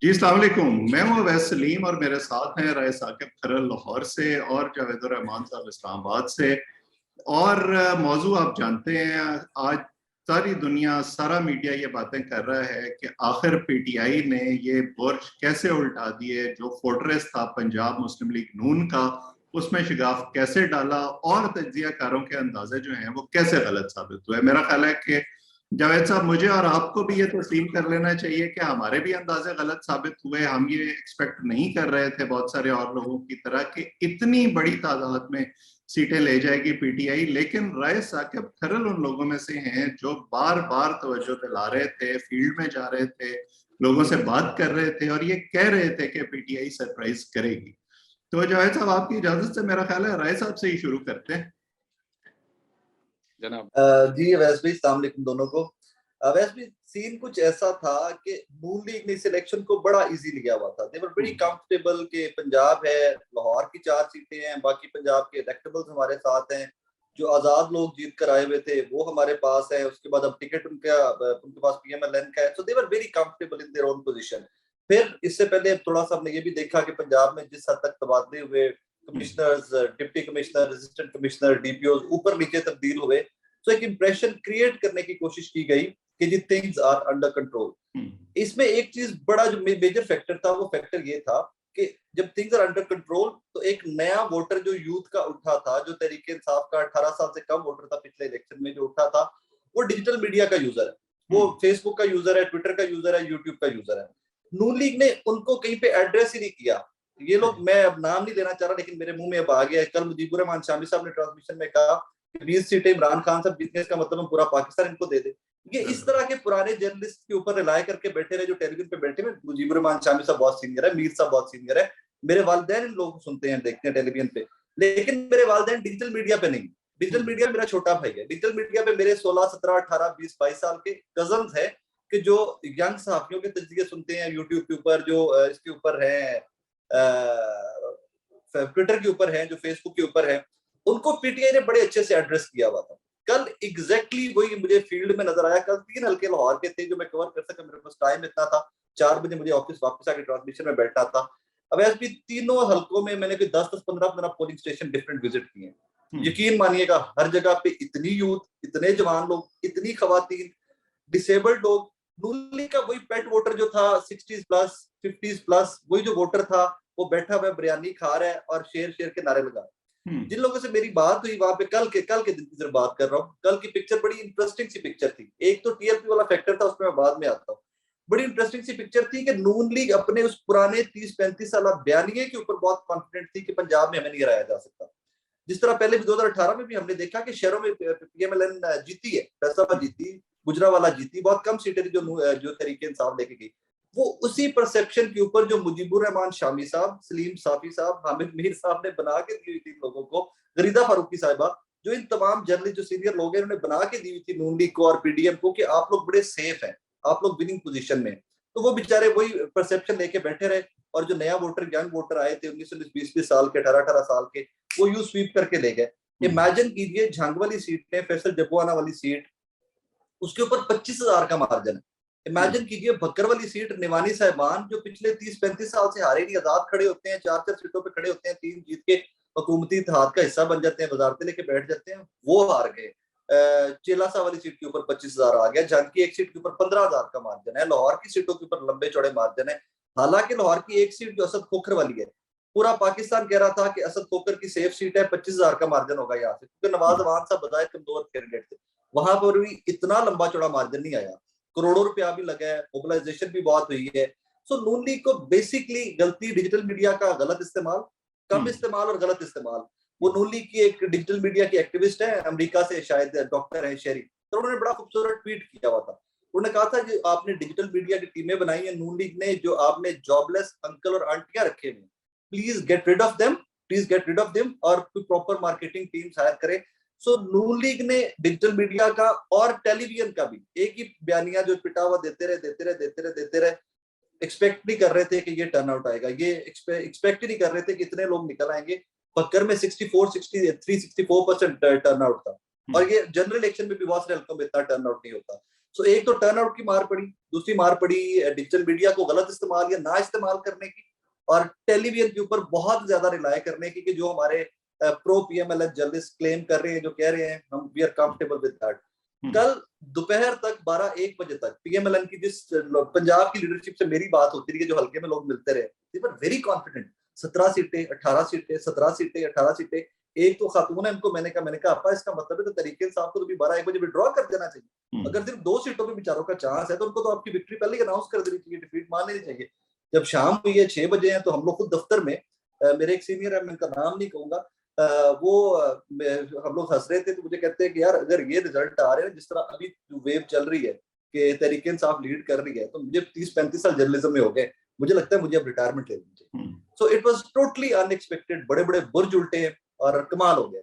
जी अस्सलाम वालेकुम। मैं हूँ अवैस सलीम और मेरे साथ हैं राय साकिब खरल लाहौर से और जावेदुर रहमान साहब इस्लामाबाद से। और मौजू आप जानते हैं, आज सारी दुनिया, सारा मीडिया ये बातें कर रहा है कि आखिर पीटीआई ने ये बुर्ज कैसे उल्टा दिए। जो फोर्ट्रेस था पंजाब मुस्लिम लीग नून का, उसमें शिगाफ कैसे डाला और तज्जियाकारों के अंदाजे जो हैं वो कैसे गलत साबित हुए। मेरा ख्याल है कि जावेद साहब, मुझे और आपको भी ये तस्लीम कर लेना चाहिए कि हमारे भी अंदाजे गलत साबित हुए। हम ये एक्सपेक्ट नहीं कर रहे थे बहुत सारे और लोगों की तरह कि इतनी बड़ी तादाद में सीटें ले जाएगी पीटीआई। लेकिन राय साकिब खरल उन लोगों में से हैं जो बार बार तवज्जो दिला रहे थे, फील्ड में जा रहे थे, लोगों से बात कर रहे थे और ये कह रहे थे कि पीटीआई सरप्राइज करेगी। तो जावेद साहब, आपकी इजाजत से मेरा ख्याल है राय साहब से ही शुरू करते हैं। जनाब जी अवैस भाई, अस्सलाम वालेकुम दोनों को। अवैस भाई, सीन कुछ ऐसा था कि नून लीग ने इस इलेक्शन को बड़ा इजी लिया हुआ था। दे वर वेरी कंफर्टेबल के पंजाब है, लाहौर की 4 सीटें हैं, बाकी पंजाब के इलेक्टेबल्स हमारे साथ हैं, जो आजाद लोग जीत कर आए हुए थे वो हमारे पास है। उसके बाद अब टिकट उनके पास पीएमएलएन का है। So they were very comfortable in their own position. फिर इससे पहले थोड़ा सा हमने ये भी देखा कि पंजाब में जिस हद तक तबादले हुए, commissioners, deputy commissioner, assistant commissioner, DPO ऊपर नीचे तब्दील हुए, तो एक इंप्रेशन क्रिएट करने की कोशिश की गई कि जी थिंग्स आर अंडर कंट्रोल। इसमें एक चीज बड़ा जो मेजर फैक्टर था, वो फैक्टर ये था कि जब थिंग्स आर अंडर कंट्रोल तो एक नया वोटर जो यूथ का उठा था, जो तहरीके इंसाफ का 18 साल से कम वोटर था पिछले इलेक्शन में जो उठा था, वो डिजिटल मीडिया का यूजर है, वो फेसबुक का यूजर है, ट्विटर का यूजर है, यूट्यूब का यूजर है। नून लीग ने उनको कहीं पे एड्रेस ही नहीं किया। ये लोग, मैं अब नाम नहीं लेना चाह रहा लेकिन मेरे मुंह में अब आ गया। कल मुजीबुर रहमान शामी साहब ने ट्रांसमिशन में कहा 20 सीटें इमरान खान साहब जीतने, इसका मतलब हम पूरा पाकिस्तान इनको दे दे। ये इस तरह के पुराने जर्नलिस्ट के ऊपर रिलाय करके बैठे रहे, जो टेलीविजन पे बैठे हुए। मुजीबुर रहमान शामी साहब बहुत सीनियर है, मीर साहब बहुत सीनियर है, मेरे वालिदैन इन लोगों को सुनते हैं, देखते हैं टेलीविजन पे, लेकिन मेरे वालिदैन डिजिटल मीडिया पे नहीं। डिजिटल मीडिया मेरा छोटा भाई है। डिजिटल मीडिया पे मेरे 16, 17, 18, 20, 22 साल के कजन्स है कि जो यंग सहाफियों के तजज़िये सुनते हैं यूट्यूब के ऊपर, जो इसके ऊपर है, ट्विटर के ऊपर है, जो फेसबुक के ऊपर है, उनको पीटीआई ने बड़े अच्छे से एड्रेस किया हुआ था। कल एग्जैक्टली वही मुझे फील्ड में नजर आया। कल 3 हल्के लाहौर के थे जो मैं कवर कर सका, मेरे पास टाइम इतना था, 4 बजे मुझे ऑफिस वापस आके ट्रांसमिशन में बैठना था। अब ऐसे भी तीनों हल्कों में मैंने कोई 10-10, 15-15 पोलिंग स्टेशन डिफरेंट विजिट किए। यकीन मानिएगा, हर जगह पे इतनी यूथ, इतने जवान लोग, इतनी खवातीन, डिसेबल्ड लोग। नून लीग का वही पेट वोटर जो था 60s प्लस, 50s प्लस, वही जो वोटर था वो बैठा हुआ बिरयानी खा रहा है और शेर शेर के नारे लगा। जिन लोगों से मेरी बात हुई वहां पे, कल के दिन की सिर्फ बात कर रहा हूँ, कल की पिक्चर बड़ी इंटरेस्टिंग सी पिक्चर थी। एक तो टीएलपी वाला फैक्टर था, उसमें मैं बाद में आता हूँ। बड़ी इंटरेस्टिंग सी पिक्चर थी कि नून लीग अपने उस पुराने 30-35 साल बयानिए के ऊपर बहुत कॉन्फिडेंट थी कि पंजाब में हमें नहीं हराया जा सकता। जिस तरह पहले 2018 में भी हमने देखा कि शहरों में पीएमएलएन जीती है, फैसलाबाद जीती, गुजरावाला जीती, बहुत कम सीटें जो तरीके इंसाफ लेके गई। वो उसी परसेप्शन के ऊपर जो मुजीबुर रहमान शामी साहब, सलीम साफी साहब, हामिद मीर साहब ने बना के दी हुई थी लोगों को, गरीदा फारूकी साहिबा, जो इन तमाम जर्नलिस्ट, जो सीनियर लोग हैं, उन्होंने बना के दी हुई थी नून लीग को और पीडीएम को कि आप लोग बड़े सेफ हैं, आप लोग विनिंग पोजीशन में। तो वो बेचारे वही परसेप्शन लेके बैठे रहे और जो नया वोटर, यंग वोटर आए थे 19-20 साल के, 18-18 साल के, वो यू स्वीप करके ले गए। इमेजिन कीजिए, झंग वाली सीट में, फैसल जबुआना वाली सीट, उसके ऊपर 25,000 का मार्जिन है। इमेजिन कीजिए भक्कर वाली सीट, निवानी साहिबान, जो पिछले 30-35 साल से हारे नहीं, आजाद खड़े होते हैं, 4-4 सीटों पे खड़े होते हैं, 3 जीत के हुकूमती इत्तेहाद का हिस्सा बन जाते हैं, वजारतें लेके बैठ जाते हैं, वो हार गए। चेलासा वाली सीट के ऊपर 25,000 आ गया। झंग की एक सीट के ऊपर 15,000 का मार्जिन है। लाहौर की सीटों के ऊपर लंबे चौड़े मार्जिन है। हालांकि लाहौर की एक सीट जो असद खोखर वाली है, पूरा पाकिस्तान कह रहा था कि असद खोखर की सेफ सीट है, 25,000 का मार्जिन होगा यहाँ से, क्योंकि नवाज अवान साहब बजाय कमजोर कैंडिडेट थे। वहां पर भी इतना लंबा चौड़ा मार्जिन नहीं आया, करोड़ों रुपया भी लगा है, मोबिलाइजेशन भी बहुत हुई है। सो नून लीग को बेसिकली गलती डिजिटल मीडिया का गलत इस्तेमाल, कम इस्तेमाल और गलत इस्तेमाल। वो नून लीग की एक डिजिटल मीडिया की एक्टिविस्ट है, अमेरिका से शायद डॉक्टर है शेरी, तो उन्होंने बड़ा खूबसूरत ट्वीट किया हुआ था। उन्होंने कहा था कि आपने डिजिटल मीडिया की टीमें बनाई है नून लीग ने, जो आपने जॉबलेस अंकल और आंटियां रखे हुए, please get rid of them, please get rid of them, और प्रॉपर मार्केटिंग टीम हायर करे। सो नून लीग ने डिजिटल मीडिया का और टेलीविजन का भी एक ही बयानिया जो पिटा हुआ देते रहे। एक्सपेक्ट नहीं कर रहे थे कि ये टर्न आउट आएगा, ये एक्सपेक्ट ही नहीं कर रहे थे कि इतने लोग निकल आएंगे। बक्कर में 64% टर्न आउट था, और ये जनरल इलेक्शन में भी बहुत सारे हल्कों में इतना टर्न आउट नहीं होता। सो एक तो टर्नआउट की मार पड़ी, दूसरी मार पड़ी डिजिटल मीडिया को गलत इस्तेमाल या ना इस्तेमाल करने की, और टेलीविजन के ऊपर बहुत ज्यादा रिलाय करने की कि जो हमारे प्रो पीएमएलएन जर्नलिस्ट क्लेम कर रहे हैं, जो कह रहे हैं हम we are comfortable with that. कल दोपहर तक 12-1 बजे तक पीएमएलएन की जिस पंजाब की लीडरशिप से मेरी बात होती रही, जो हल्के में लोग मिलते रहे, दे वर वेरी कॉन्फिडेंट। 17 सीटें 18 सीटें 17 सीटें 18 सीटें। एक तो खातून है, उनको मैंने कहा अपा इसका मतलब है तो तरीके इंसाफ को तो भी 12-1 बजे विड्रॉ कर देना चाहिए। अगर सिर्फ 2 सीटों पे बेचारों का चांस है तो उनको तो आपकी विक्ट्री पहले ही अनाउंस कर देनी चाहिए, डिफीट मान लेनी चाहिए। जब शाम हुई है 6 बजे है तो हम लोग खुद दफ्तर में, मेरे एक सीनियर है, मैं उनका नाम नहीं कहूंगा, वो हम लोग हंस रहे थे तो मुझे कहते हैं कि यार अगर ये रिजल्ट आ रहे हैं जिस तरह अभी वेव चल रही है कि तहरीके इंसाफ लीड कर रही है, तो मुझे 30-35 साल जर्नलिज्म में हो गए, मुझे लगता है मुझे अब रिटायरमेंट ले लेनी चाहिए। So it was totally unexpected, बड़े बड़े बुर्ज उल्टे हैं और कमाल हो गया।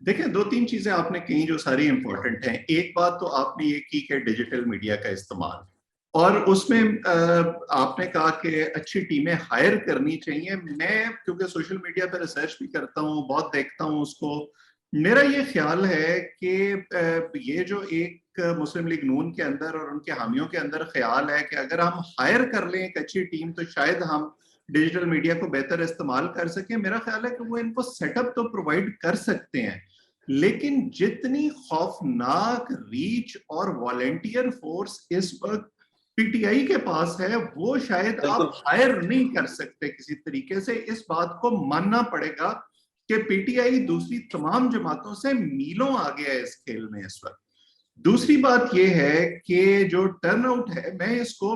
देखिए 2-3 चीजें आपने कही जो सारी इंपॉर्टेंट हैं। एक बात तो आपने ये की कि डिजिटल मीडिया का इस्तेमाल, और उसमें आपने कहा कि अच्छी टीमें हायर करनी चाहिए। मैं क्योंकि सोशल मीडिया पर रिसर्च भी करता हूँ, बहुत देखता हूँ उसको, मेरा ये ख्याल है कि ये जो एक मुस्लिम लीग नून के अंदर और उनके हामियों के अंदर ख्याल है कि अगर हम हायर कर लें एक अच्छी टीम तो शायद हम डिजिटल मीडिया को बेहतर इस्तेमाल कर सकें। मेरा ख्याल है कि वो इनको सेटअप तो प्रोवाइड कर सकते हैं, लेकिन जितनी खौफनाक रीच और वॉलंटियर फोर्स इस वक्त पीटीआई के पास है वो शायद आप हायर नहीं कर सकते किसी तरीके से। इस बात को मानना पड़ेगा कि पीटीआई दूसरी तमाम जमातों से मीलों आगे है इस खेल में इस वक्त। दूसरी बात यह है कि जो टर्नआउट है, मैं इसको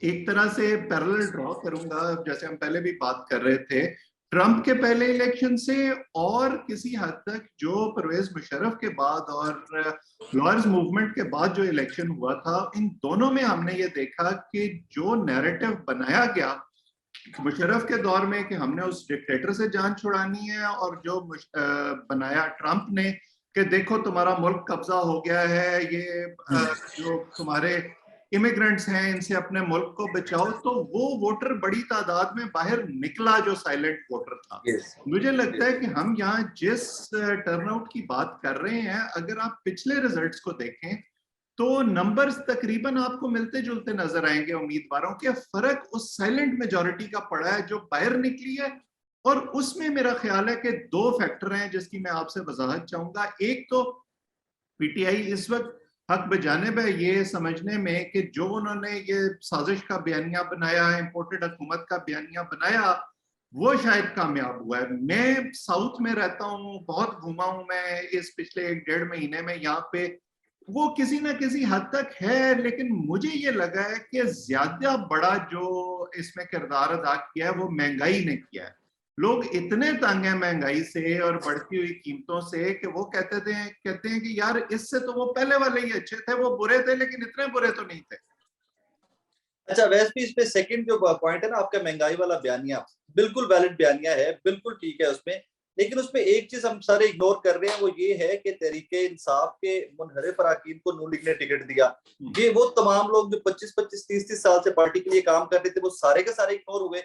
एक तरह से पैरेलल ड्रॉ करूंगा, जैसे हम पहले भी बात कर रहे थे ट्रंप के पहले इलेक्शन से, और किसी हद तक जो परवेज मुशर्रफ के बाद और लॉयर्स मूवमेंट के बाद जो इलेक्शन हुआ था, इन दोनों में हमने ये देखा कि जो नैरेटिव बनाया गया मुशर्रफ के दौर में कि हमने उस डिक्टेटर से जान छुड़ानी है, और जो बनाया ट्रंप ने कि देखो तुम्हारा मुल्क कब्जा हो गया है, ये जो तुम्हारे इमिग्रेंट्स हैं इनसे अपने मुल्क को बचाओ, तो वो वोटर बड़ी तादाद में बाहर निकला जो साइलेंट वोटर था। मुझे लगता है कि हम यहाँ जिस टर्नआउट की बात कर रहे हैं, अगर आप पिछले रिजल्ट्स को देखें तो नंबर्स तकरीबन आपको मिलते जुलते नजर आएंगे उम्मीदवारों के। फर्क उस साइलेंट मेजॉरिटी का पड़ा है जो बाहर निकली है, और उसमें मेरा ख्याल है कि 2 फैक्टर हैं जिसकी मैं आपसे वजाहत चाहूंगा। एक तो पीटीआई इस वक्त हक बजानिब है ये समझने में कि जो उन्होंने ये साजिश का बयानिया बनाया, इंपोर्टेड हुकूमत का बयानिया बनाया, वो शायद कामयाब हुआ है। मैं साउथ में रहता हूँ, बहुत घूमा हूं मैं इस पिछले 1-1.5 महीने में यहाँ पे, वो किसी ना किसी हद तक है, लेकिन मुझे ये लगा है कि ज्यादा बड़ा जो इसमें किरदार अदा किया है वो महंगाई ने किया है। लोग इतने तंग हैं महंगाई से और बढ़ती हुई कीमतों से कि वो कहते हैं कि यार इससे तो वो पहले वाले ही अच्छे थे, वो बुरे थे लेकिन इतने बुरे तो नहीं थे। अच्छा, वैसे भी इस पे सेकंड जो पॉइंट है ना आपका, महंगाई वाला बयानिया बिल्कुल वैलिड बयानिया है, बिल्कुल ठीक है उसमें, लेकिन उसमें एक चीज हम सारे इग्नोर कर रहे हैं, वो ये है कि तहरीके इंसाफ के मुनहरिफ अरकान को नून लीग ने टिकट दिया। ये वो तमाम लोग जो 25-25 30-30 साल से पार्टी के लिए काम कर रहे थे, वो सारे के सारे इग्नोर हुए।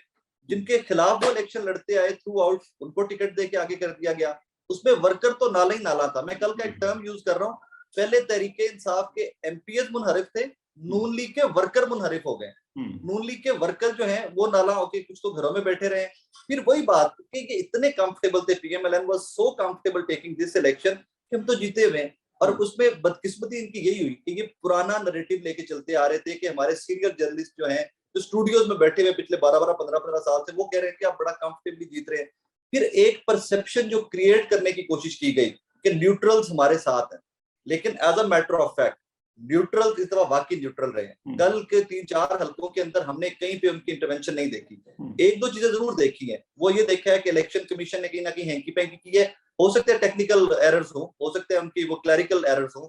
जिनके खिलाफ वो इलेक्शन लड़ते आए थ्रू आउट, उनको टिकट दे के आगे कर दिया गया। उसमें वर्कर तो नाला ही नाला था। मैं कल का एक टर्म यूज कर रहा हूँ, पहले तहरीके इंसाफ के एमपीएस मुनहरिफ थे, नून लीग के वर्कर मुनहरिफ हो गए। नून लीग के वर्कर जो हैं वो नाला होके कुछ तो घरों में बैठे रहे। फिर वही बात कि इतने कंफर्टेबल थे, PMLN was so comfortable taking this election कि हम तो जीते हुए हैं। और उसमें बदकिस्मती इनकी यही हुई कि ये पुराना नैरेटिव लेके चलते आ रहे थे कि हमारे सीनियर जर्नलिस्ट जो हैं, जो स्टूडियोज में बैठे हुए पिछले 12-12 15-15 साल से, वो कह रहे हैं कि आप बड़ा कंफर्टेबली जीत रहे हैं। फिर एक परसेप्शन जो क्रिएट करने की कोशिश की गई कि न्यूट्रल्स हमारे साथ हैं, लेकिन as a matter of fact neutral इस दफा वाकई न्यूट्रल रहे हैं। कल के 3-4 हलकों के अंदर हमने कहीं पे उनकी इंटरवेंशन नहीं देखी। 1-2 चीजें जरूर देखी है, वो ये देखा है कि इलेक्शन कमीशन ने कहीं ना कहीं हैंकी पैंकी की है। हो सकते हैं टेक्निकल एरर्स हो सकते हैं उनकी वो क्लैरिकल एरर्स हो।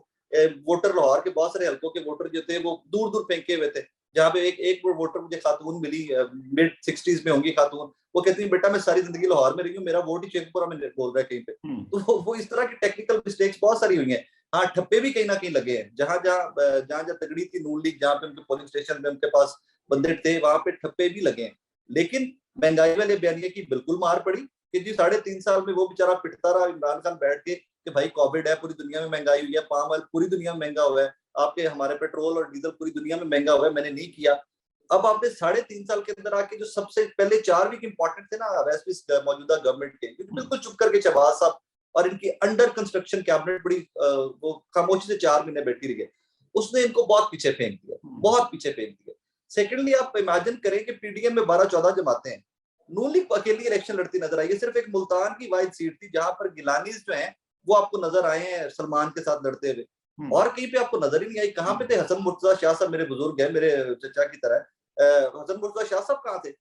वोटर लाहौर के बहुत सारे हलकों के वोटर जो थे वो दूर दूर फेंके हुए थे, जहाँ पे एक वोटर मुझे खातून मिली, मिड 60s में होंगी खातून, वो कहती है बेटा मैं सारी जिंदगी लाहौर में रही हूँ, मेरा वोट ही शेखपुरा में बोल रहा है कहीं पे। तो वो इस तरह की टेक्निकल मिस्टेक्स बहुत सारी हुई हैं। हाँ, ठप्पे भी कहीं ना कहीं लगे हैं, जहां जहां तगड़ी थी नून लीग, जहां पे उनके पोलिंग स्टेशन में उनके पास बंदे थे, वहां पे ठप्पे भी लगे हैं। लेकिन महंगाई वाले बयानिए की बिल्कुल मार पड़ी कि जी 3.5 साल में वो बेचारा पिटता रहा, इमरान खान बैठ के कि भाई कोविड है, पूरी दुनिया में महंगाई हुई है, पाम ऑयल पूरी दुनिया में महंगा हुआ है, आपके हमारे पेट्रोल और डीजल पूरी दुनिया में महंगा हुआ है, मैंने नहीं किया। अब आपने 3.5 साल के अंदर आके जो सबसे पहले 4 वीक इंपॉर्टेंट थे ना वैसे भी मौजूदा गवर्नमेंट के, क्योंकि बिल्कुल चुप करके शहबाज साहब और इनकी अंडर कंस्ट्रक्शन कैबिनेट बड़ी वो खामोशी से 4 महीने बैठी रही है, उसने इनको बहुत पीछे फेंक दिया, बहुत पीछे फेंक दिया। सेकेंडली आप इमेजिन करें कि पीडीएम में 12-14 जमातें हैं, नून लीग अकेली इलेक्शन लड़ती नजर आई है, सिर्फ एक मुल्तान की वाइड सीट थी जहां पर गिलानीज जो हैं वो आपको नजर आए हैं सलमान के साथ लड़ते हुए, और कहीं पे आपको नजर ही नहीं आई। कहाँ पे थे हसन मुर्तजा शाह साहब, मेरे बुजुर्ग हैं, मेरे चचा की तरह, हसन मुर्तजा शाह साहब कहाँ थे?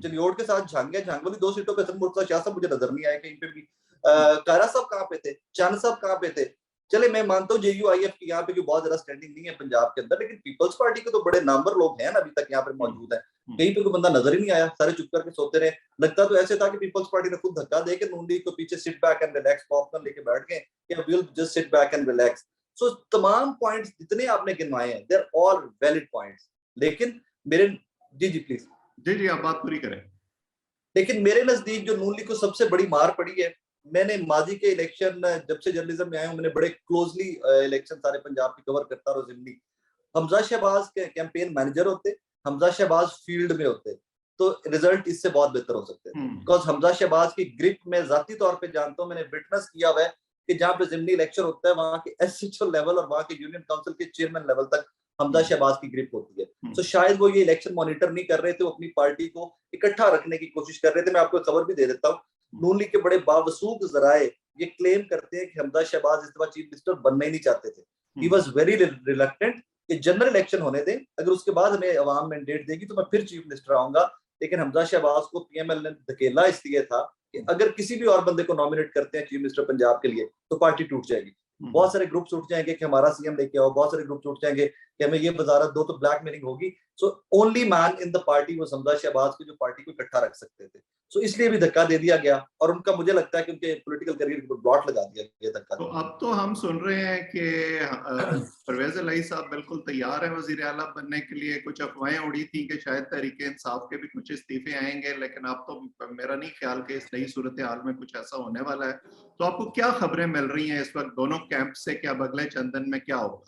चलियोड के साथ झांग वाली 2 सीटों पे हसन मुर्तजा शाह साहब मुझे नजर नहीं आए कहीं पे भी। कारा साहब कहाँ पे थे? चांद साहब कहाँ पे थे? चले मैं मानता हूँ JUIF की यहाँ पे बहुत ज्यादा स्टैंडिंग नहीं है पंजाब के अंदर, लेकिन पीपल्स पार्टी के तो बड़े नंबर लोग हैं ना अभी तक यहाँ पे मौजूद है, कहीं पे कोई बंदा नजर ही नहीं आया, सारे चुप करके सोते रहे। लगता तो ऐसे था कि पीपल्स पार्टी ने खुद धक्का दे के नून लीग को पीछे sit back and relax popcorn लेके बैठ गए कि we will just sit back and relax. So तमाम पॉइंट्स जितने आपने गिनवाए हैं they are all valid points, लेकिन मेरे जी प्लीज जी आप बात पूरी करें। लेकिन मेरे नजदीक जो नून लीग को सबसे बड़ी मार पड़ी है, मैंने माजी के इलेक्शन जब से जर्नलिज्म में आया हूं मैंने बड़े क्लोजली इलेक्शन सारे पंजाब की कवर करता रहा जिमनी। हमजा शहबाज के कैंपेन मैनेजर होते, हमजा शहबाज फील्ड में होते तो रिजल्ट इससे बहुत बेहतर हो सकते थे, बिकॉज हमजा शहबाज की ग्रिप में जाती तौर पे जानता हूं, मैंने विटनेस किया हुआ है कि जहां पे जिमनी इलेक्शन होता है वहां के SHO लेवल और वहां के यूनियन काउंसिल के चेयरमैन लेवल तक हमजा शहबाज की ग्रिप होती है। तो शायद वो ये इलेक्शन मॉनिटर नहीं कर रहे थे, वो अपनी पार्टी को इकट्ठा रखने की कोशिश कर रहे थे। मैं आपको खबर भी दे देता हूँ, नून लीग के बड़े बावसूख जराए ये क्लेम करते हैं कि हमजा शहबाज इस दफा चीफ मिनिस्टर बनना ही नहीं चाहते थे। ही वाज वेरी रिलक्टेंट कि जनरल इलेक्शन होने दें, अगर उसके बाद हमें अवाम मैंडेट देगी तो मैं फिर चीफ मिनिस्टर आऊंगा। लेकिन हमजा शहबाज को PML ने धकेला इसलिए था कि अगर किसी भी और बंदे को नॉमिनेट करते हैं चीफ मिनिस्टर पंजाब के लिए तो पार्टी टूट जाएगी। बहुत सारे ग्रुप्स उठ जाएंगे कि हमारा CM लेके आओ, बहुत सारे ग्रुप्स उठ जाएंगे कि हमें ये वजारत दो, तो ब्लैकमेलिंग होगी। So only man in the party वो हमजा शहबाज की जो पार्टी को इकट्ठा रख सकते थे। सो इसलिए भी धक्का दे दिया गया और उनका मुझे लगता है कि उनके पॉलिटिकल करियर को ब्लॉट लगा दिया गया धक्का। तो अब तो हम सुन रहे हैं कि परवेज इलाही साहब बिल्कुल तैयार है वजीर आला बनने के लिए। कुछ अफवाहें उड़ी थी कि शायद तहरीक इंसाफ के भी कुछ इस्तीफे आएंगे, लेकिन अब तो मेरा नहीं ख्याल कि इस नई सूरत हाल में कुछ ऐसा होने वाला है। तो आपको क्या खबरें मिल रही हैं इस वक्त दोनों कैंप से, क्या अगले चंद दिन में क्या होगा?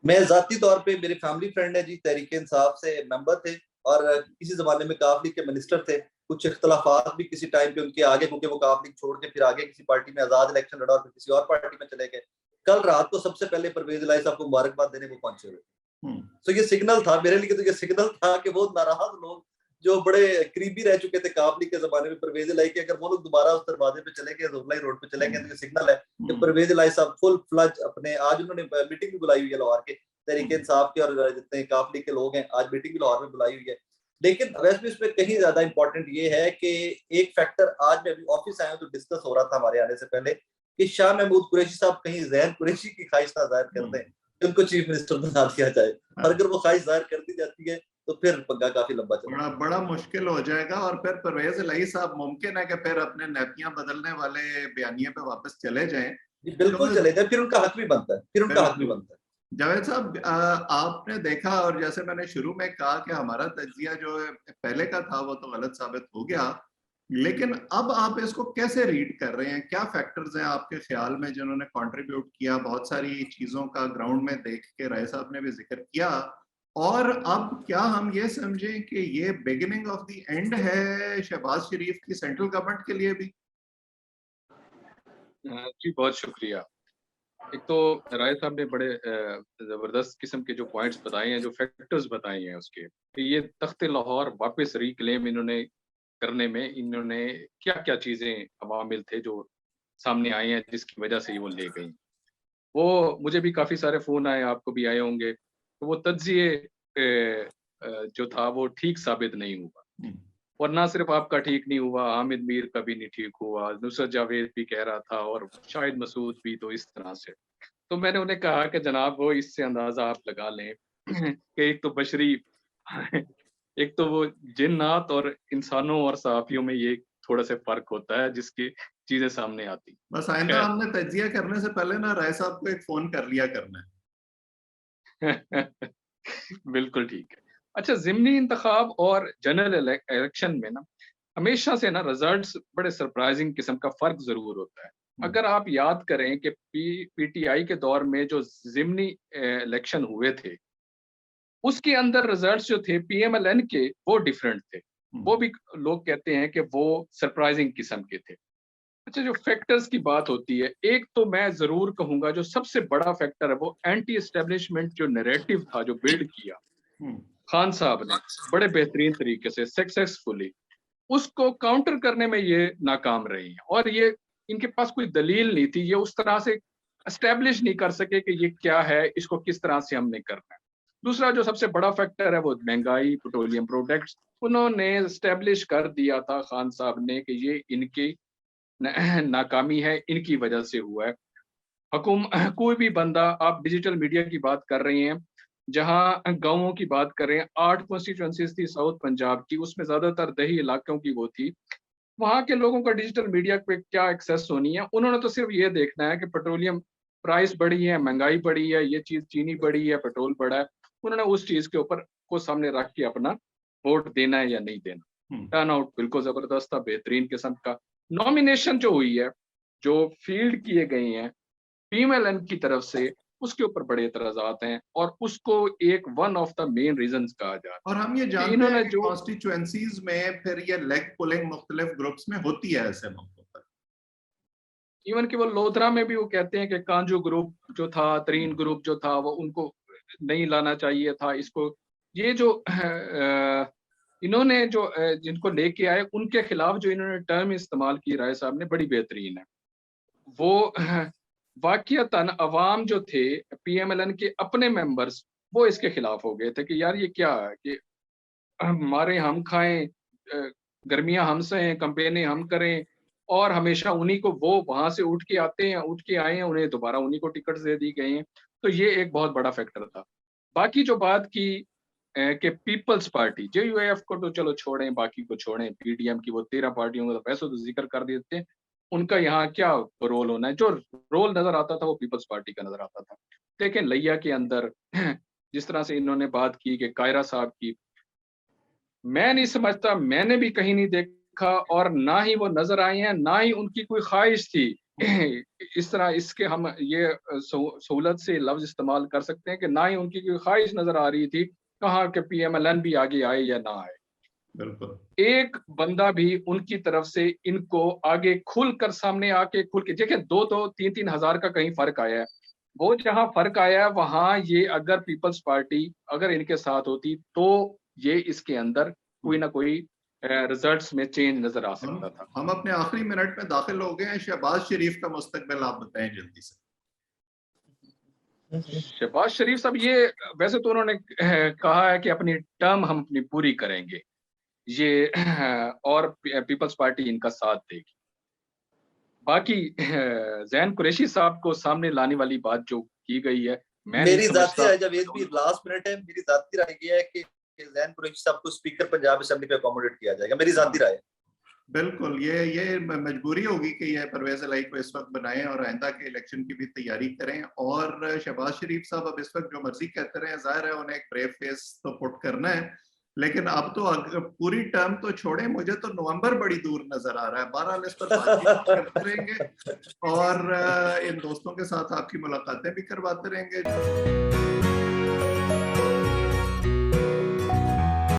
मैं जाती तौर पे, मेरी फैमिली फ्रेंड है जी, तहरीक इंसाफ से मेंबर थे और किसी जमाने में काफ लीग के मिनिस्टर थे। कुछ इख्तलाफात भी किसी टाइम पे उनके आगे, क्योंकि वो काफ लीग छोड़ के फिर आगे किसी पार्टी में आजाद इलेक्शन लड़ा और फिर किसी और पार्टी में चले गए। कल रात को सबसे पहले परवेज इलाही साहब को मुबारकबाद देने वो पहुंचे हुए। तो ये सिग्नल था मेरे लिए, तो ये सिग्नल था कि वो नाराज लोग जो बड़े करीबी रह चुके थे काफ लीग के जमाने में परवेज इलाही के, अगर वो लोग दोबारा उस दरवाजे पे चले गए, जोगलाई रोड पे चले गए, तो ये सिग्नल है कि परवेज इलाही साहब फुल फ्लज अपने, आज उन्होंने मीटिंग भी बुलाई हुई है लाहौर के तहरीक इंसाफ के और जितने काफ लीग के लोग हैं, आज मीटिंग भी लाहौर में बुलाई हुई है। लेकिन वैसे भी इसमें कहीं ज्यादा इंपॉर्टेंट ये है कि एक फैक्टर, आज मैं अभी ऑफिस आया हूं तो डिस्कस हो रहा था हमारे आने से पहले कि शाह महमूद कुरैशी साहब कहीं जहन कुरैशी की ख्वाहिश ना जाहिर करते हैं कि उनको चीफ मिनिस्टर बना दिया जाए, और अगर वो ख्वाहिश जाहिर कर दी जाती है तो फिर पंगा काफी लंबा चलेगा, बड़ा मुश्किल हो जाएगा। और फिर परवेज इलाही साहब मुमकिन है कि फिर अपने नैपियां बदलने वाले बयानिए पे वापस चले जाएं। बिल्कुल चले जाए, फिर उनका हक भी बनता है, फिर उनका हक भी बनता है। जावेद साहब, आपने देखा और जैसे मैंने शुरू में कहा कि हमारा तज्जिया जो पहले का था वो तो गलत साबित हो गया, लेकिन अब आप इसको कैसे रीड कर रहे हैं? क्या फैक्टर्स हैं आपके ख्याल में जिन्होंने कंट्रीब्यूट किया? बहुत सारी चीजों का ग्राउंड में देख के राय साहब ने भी जिक्र किया, और अब क्या हम ये समझें कि ये बिगिनिंग ऑफ द एंड है शहबाज शरीफ की सेंट्रल गवर्नमेंट के लिए भी? जी बहुत शुक्रिया। एक तो राय साहब ने बड़े जबरदस्त किस्म के जो पॉइंट्स बताए हैं, जो फैक्टर्स बताए हैं उसके, कि ये तख्त लाहौर वापस रिक्लेम इन्होंने करने में इन्होंने क्या क्या चीजें अवामिल थे जो सामने आए हैं जिसकी वजह से वो ले गई। वो मुझे भी काफी सारे फोन आए, आपको भी आए होंगे। तो वो तज्जिए जो था वो ठीक साबित नहीं हुआ, और ना सिर्फ आपका ठीक नहीं हुआ, हामिद मीर का भी नहीं ठीक हुआ, नुसरत जावेद भी कह रहा था और शाहिद मसूद भी। तो इस तरह से तो मैंने उन्हें कहा कि जनाब वो इससे अंदाजा आप लगा लें कि एक तो बशरी एक तो वो जिन्नात और इंसानों और सहाफियों में ये थोड़ा सा फर्क होता है जिसकी चीजें सामने आती। बस आइंदा हमने तज्जिया करने से पहले ना राय साहब को एक फोन कर लिया करना है। बिल्कुल ठीक है। अच्छा, ज़िमनी इंतखाब और जनरल इलेक्शन में ना हमेशा से ना रिजल्ट्स बड़े सरप्राइजिंग किस्म का फर्क जरूर होता है। अगर आप याद करें कि पीटीआई के दौर में जो ज़िमनी इलेक्शन हुए थे, उसके अंदर रिजल्ट्स जो थे पीएमएलएन के वो डिफरेंट थे। वो भी लोग कहते हैं कि वो सरप्राइजिंग किस्म के थे। अच्छा, जो फैक्टर्स की बात होती है, एक तो मैं जरूर कहूंगा जो सबसे बड़ा फैक्टर है वो एंटी एस्टेब्लिशमेंट जो नैरेटिव था जो बिल्ड किया खान साहब ने बड़े बेहतरीन तरीके से सक्सेसफुली, उसको काउंटर करने में ये नाकाम रही हैं। और ये इनके पास कोई दलील नहीं थी, ये उस तरह से एस्टेब्लिश नहीं कर सके कि ये क्या है, इसको किस तरह से हमने करना है। दूसरा जो सबसे बड़ा फैक्टर है वो महंगाई, पेट्रोलियम प्रोडक्ट्स, उन्होंने एस्टेब्लिश कर दिया था खान साहब ने कि ये इनकी नाकामी है, इनकी वजह से हुआ है। कोई भी बंदा, आप डिजिटल मीडिया की बात कर रहे हैं, जहां गांवों की बात करें, 8 कॉन्स्टिट्यूएंसीज थी साउथ पंजाब की, उसमें ज्यादातर दही इलाकों की वो थी। वहां के लोगों का डिजिटल मीडिया पे क्या एक्सेस होनी है, उन्होंने तो सिर्फ ये देखना है कि पेट्रोलियम प्राइस बढ़ी है, महंगाई बढ़ी है, ये चीज चीनी बढ़ी है, पेट्रोल बढ़ा है। उन्होंने उस चीज के ऊपर को सामने रख के अपना वोट देना है या नहीं देना। टर्न आउट बिल्कुल जबरदस्त था, बेहतरीन किस्म का। नॉमिनेशन जो हुई है, जो फील्ड किए गए हैं पीएमएलएन की तरफ से, उसके ऊपर बड़े एतराजात हैं और उसको एक one of the main reasons कहा जा रहा है। और हम ये जानते इन्होंने हैं कि जो कॉन्स्टिट्यूएंसीज में फिर ये लेग पुलिंग मुख्तलिफ ग्रुप्स में होती है ऐसे मौकों पर। इवन कि वो लोधरा में भी वो कहते हैं कि कांजू ग्रुप जो था, तरीन ग्रुप जो था, वो उनको नहीं लाना चाहिए था इसको। ये जो इन्होंने जो जिनको लेके आए उनके खिलाफ जो इन्होंने टर्म इस्तेमाल की राय साहब ने, बड़ी बेहतरीन है। वो वाकईतन अवाम जो थे पीएमएलएन के अपने मेंबर्स, वो इसके खिलाफ हो गए थे कि यार ये क्या है कि हमारे हम खाएं, गर्मियां हम सहें, कंपेनें हम करें, और हमेशा उन्हीं को, वो वहां से उठ के आते हैं, उठ के आए हैं, उन्हें दोबारा उन्हीं को टिकट दे दी गई हैं। तो ये एक बहुत बड़ा फैक्टर था। बाकी जो बात की कि पीपल्स पार्टी, जेयूएफ को तो चलो छोड़ें, बाकी को छोड़ें, पीडीएम की वो 13 पार्टियों का तो पैसों तो जिक्र कर देते हैं, उनका यहाँ क्या रोल होना है। जो रोल नजर आता था वो पीपल्स पार्टी का नजर आता था। देखें लैया के अंदर जिस तरह से इन्होंने बात की कि कायरा साहब की, मैं नहीं समझता, मैंने भी कहीं नहीं देखा, और ना ही वो नजर आए हैं, ना ही उनकी कोई ख्वाहिश थी। इस तरह इसके हम ये सहूलत से लफ्ज इस्तेमाल कर सकते हैं कि ना ही उनकी कोई ख्वाहिश नजर आ रही थी कहाँ के पीएमएलएन भी आगे आए या ना आए। बिल्कुल एक बंदा भी उनकी तरफ से इनको आगे खुलकर सामने आके खुल के देखें, 2-3 हजार का कहीं फर्क आया है। वो जहां फर्क आया है वहां ये अगर पीपल्स पार्टी अगर इनके साथ होती तो ये इसके अंदर कोई ना कोई रिजल्ट्स में चेंज नजर आ सकता था। हम अपने आखिरी मिनट में दाखिल हो गए हैं। शहबाज शरीफ का मुस्तकबिल आप बताएं जल्दी से। शहबाज शरीफ साहब, ये वैसे तो उन्होंने कहा है कि अपनी टर्म हम अपनी पूरी करेंगे ये, और पीपल्स पार्टी इनका साथ देगी। बाकी जैन कुरैशी साहब को सामने लाने वाली बात जो की गई है, मैं मेरी जाती राय, जब भी लास्ट मिनट है, मेरी जाती राय ये है कि जैन कुरैशी साहब को स्पीकर पंजाब असेंबली पे अकोमोडेट किया जाएगा। मेरी जाती राय है। बिल्कुल, ये मजबूरी होगी कि ये परवेज इलाही को इस वक्त बनाएं और आइंदा के इलेक्शन की भी तैयारी करें। और शहबाज शरीफ साहब अब इस वक्त जो मर्जी कहते रहे, जाहिर है उन्हें एक ब्रेव फेस तो पुट करना है, लेकिन अब तो पूरी टर्म तो छोड़े, मुझे तो नवंबर बड़ी दूर नजर आ रहा है। 12 इस पर बातचीत करते रहेंगे और इन दोस्तों के साथ आपकी मुलाकातें भी करवाते रहेंगे।